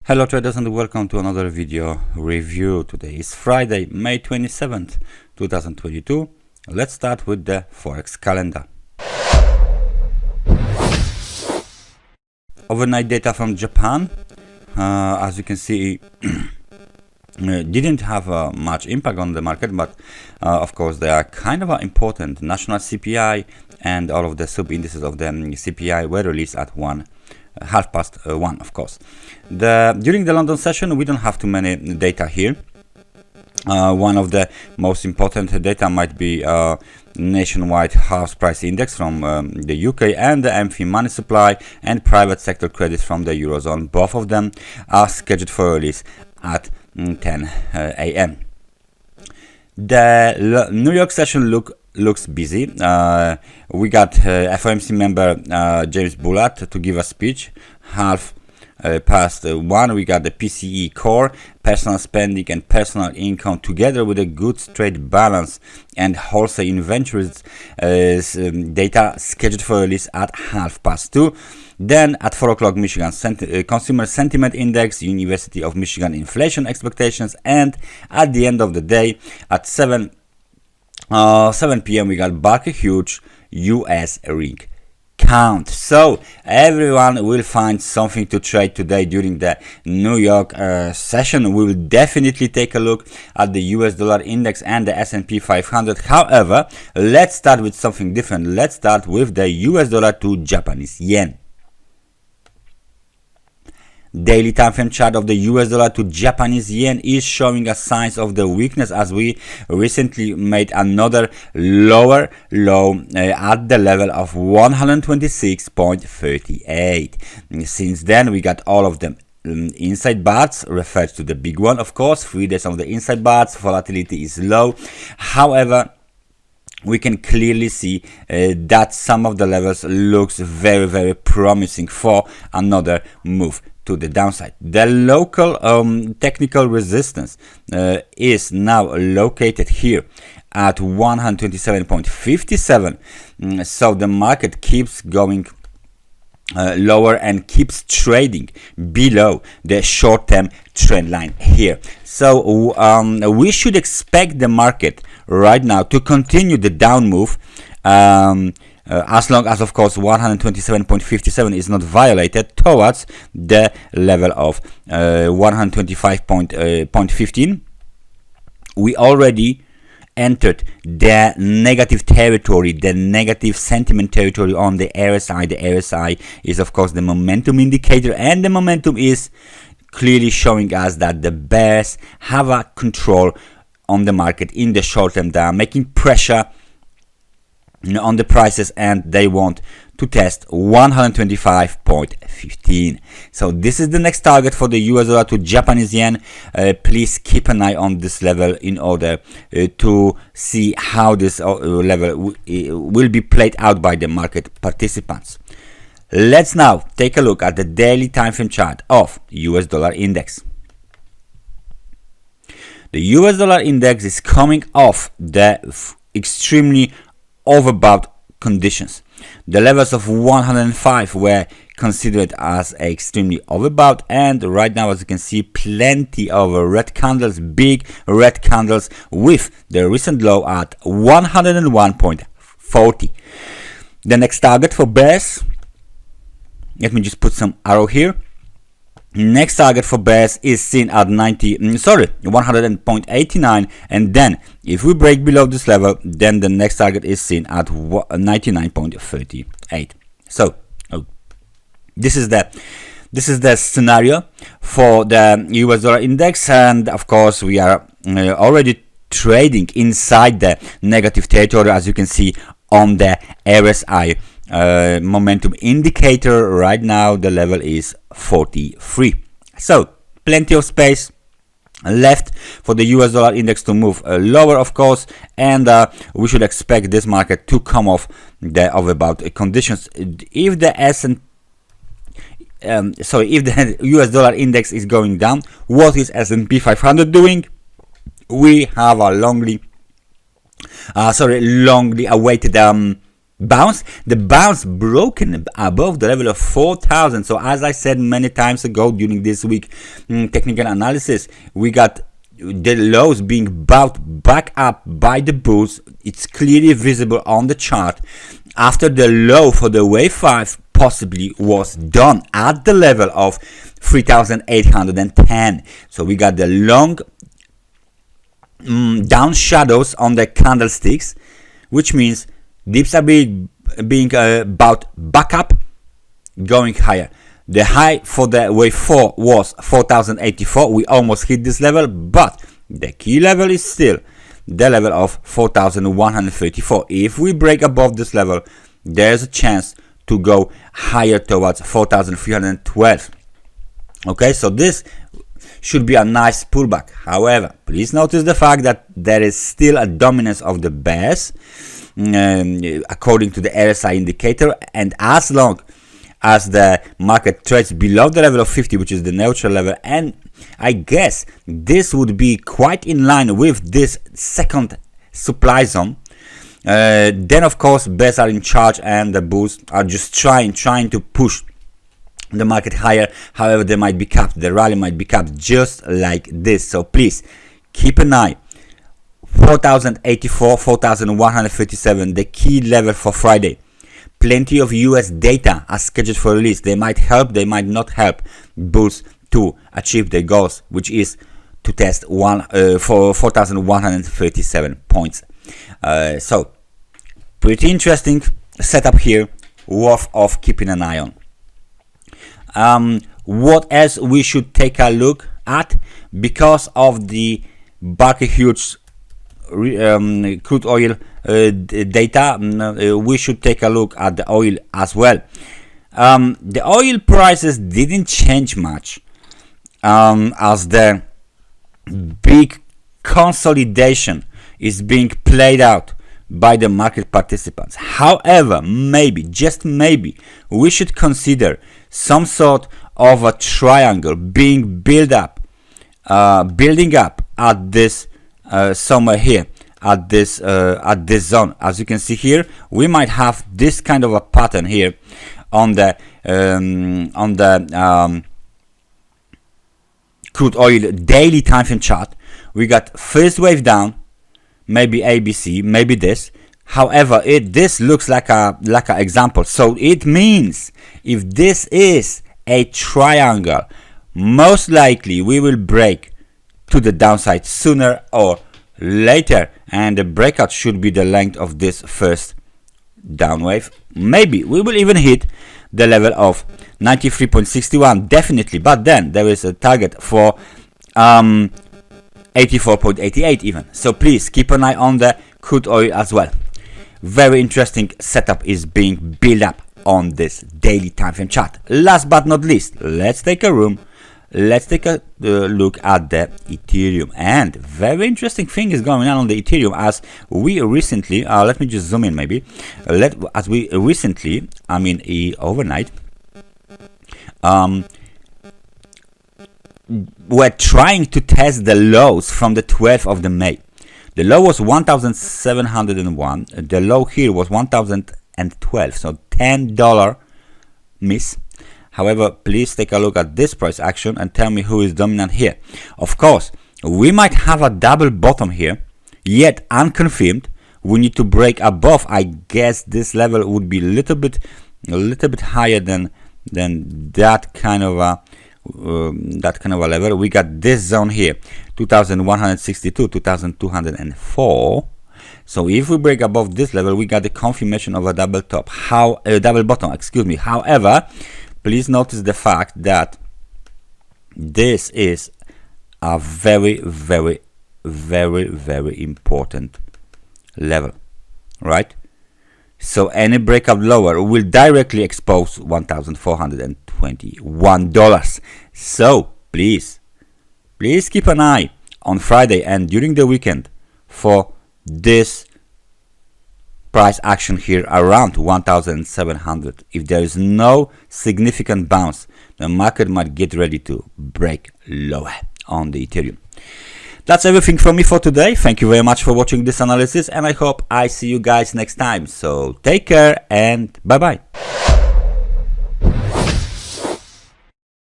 Hello traders and welcome to another video review. Today is Friday, May 27th, 2022. Let's start with the Forex calendar. Overnight data from Japan, as you can see, didn't have much impact on the market, but of course they are kind of important. National CPI and all of the sub-indices of the CPI were released at 1:30, of course. During the London session, we don't have too many data here. One of the most important data might be nationwide house price index from the UK and the MF money supply and private sector credits from the Eurozone. Both of them are scheduled for release at 10 a.m. The New York session looks busy. We got FOMC member James Bullard to give a speech. Past 1, we got the PCE core, personal spending and personal income together with a good trade balance and wholesale inventories data scheduled for release at 2:30. Then at 4 o'clock, Michigan Consumer Sentiment Index, University of Michigan inflation expectations, and at the end of the day at 7 p.m. we got Barker Hughes US rig count. So everyone will find something to trade today during the New York session. We will definitely take a look at the US dollar index and the SP500. However, let's start with something different. Let's start with the US dollar to Japanese yen. Daily time frame chart of the US dollar to Japanese yen is showing us signs of the weakness as we recently made another lower low at the level of 126.38. Since then we got all of them inside bars, refers to the big one, of course. 3 days of the inside bars, volatility is low. However, we can clearly see that some of the levels looks very promising for another move to the downside. The local technical resistance is now located here at 127.57. So the market keeps going lower and keeps trading below the short-term trend line here. So we should expect the market right now to continue the down move as long as, of course, 127.57 is not violated towards the level of 125.15. We already entered the negative territory, the negative sentiment territory on the RSI. The RSI is, of course, the momentum indicator, and the momentum is clearly showing us that the bears have a control on the market in the short term. They are making pressure on the prices and they want to test 125.15. So this is the next target for the US dollar to Japanese yen. Please keep an eye on this level in order to see how this level will be played out by the market participants. Let's now take a look at the daily time frame chart of US dollar index. The US dollar index is coming off the extremely overbought conditions. The levels of 105 were considered as extremely overbought, and right now, as you can see, plenty of red candles, big red candles with the recent low at 101.40. The next target for bears, let me just put some arrow here. Next target for bears is seen at 100.89, and then if we break below this level, then the next target is seen at 99.38. So this is the scenario for the US dollar index, and of course we are already trading inside the negative territory, as you can see on the RSI momentum indicator. Right now the level is 43. So plenty of space left for the US dollar index to move lower, of course, and we should expect this market to come off the overbought conditions. If the if the US dollar index is going down, what is S&P 500 doing? We have a longly awaited bounce. The bounce broken above the level of 4,000. So as I said many times ago during this week technical analysis, we got the lows being bought back up by the bulls. It's clearly visible on the chart after the low for the wave 5 possibly was done at the level of 3,810. So we got the long down shadows on the candlesticks, which means dips are being bought back up, going higher. The high for the wave 4 was 4,084. We almost hit this level, but the key level is still the level of 4,134. If we break above this level, there's a chance to go higher towards 4,312. Okay, so this should be a nice pullback. However, please notice the fact that there is still a dominance of the bears according to the RSI indicator, and as long as the market trades below the level of 50, which is the neutral level, and I guess this would be quite in line with this second supply zone, then of course bears are in charge and the bulls are just trying to push the market higher. However, they might be capped, the rally might be capped just like this. So please keep an eye. 4,084, 4,157, the key level for Friday. Plenty of US data are scheduled for release. They might help, they might not help bulls to achieve their goals, which is to test for 4,137 points. So pretty interesting setup here, worth of keeping an eye on. What else we should take a look at? Because of the Hughes crude oil data, we should take a look at the oil as well. The oil prices didn't change much as the big consolidation is being played out by the market participants. However, maybe, just maybe, we should consider some sort of a triangle being building up at this somewhere here at this zone. As you can see here, we might have this kind of a pattern here on the crude oil daily time frame chart. We got first wave down, maybe ABC, maybe this. However, this looks like a example. So it means if this is a triangle, most likely we will break to the downside sooner or later, and the breakout should be the length of this first down wave. Maybe we will even hit the level of 93.61, definitely, but then there is a target for 84.88 even. So please keep an eye on the crude oil as well. Very interesting setup is being built up on this daily time frame chart. Last but not least, let's take a look at the Ethereum, and very interesting thing is going on the Ethereum as we recently let me just zoom in maybe overnight we're trying to test the lows from the 12th of the May. The low was 1,701. The low here was 1,012. So $10 miss. However, please take a look at this price action and tell me who is dominant here. Of course, we might have a double bottom here, yet unconfirmed. We need to break above. I guess this level would be a little bit higher than that kind of a level. We got this zone here, 2,162, 2,204. So if we break above this level, we got the confirmation of a double bottom. Excuse me. However, please notice the fact that this is a very, very, very, very important level, right? So any breakout lower will directly expose $1,421. So please keep an eye on Friday and during the weekend for this price action here around 1,700. If there is no significant bounce, the market might get ready to break lower on the Ethereum. That's everything from me for today. Thank you very much for watching this analysis, and I hope I see you guys next time. So take care and bye bye.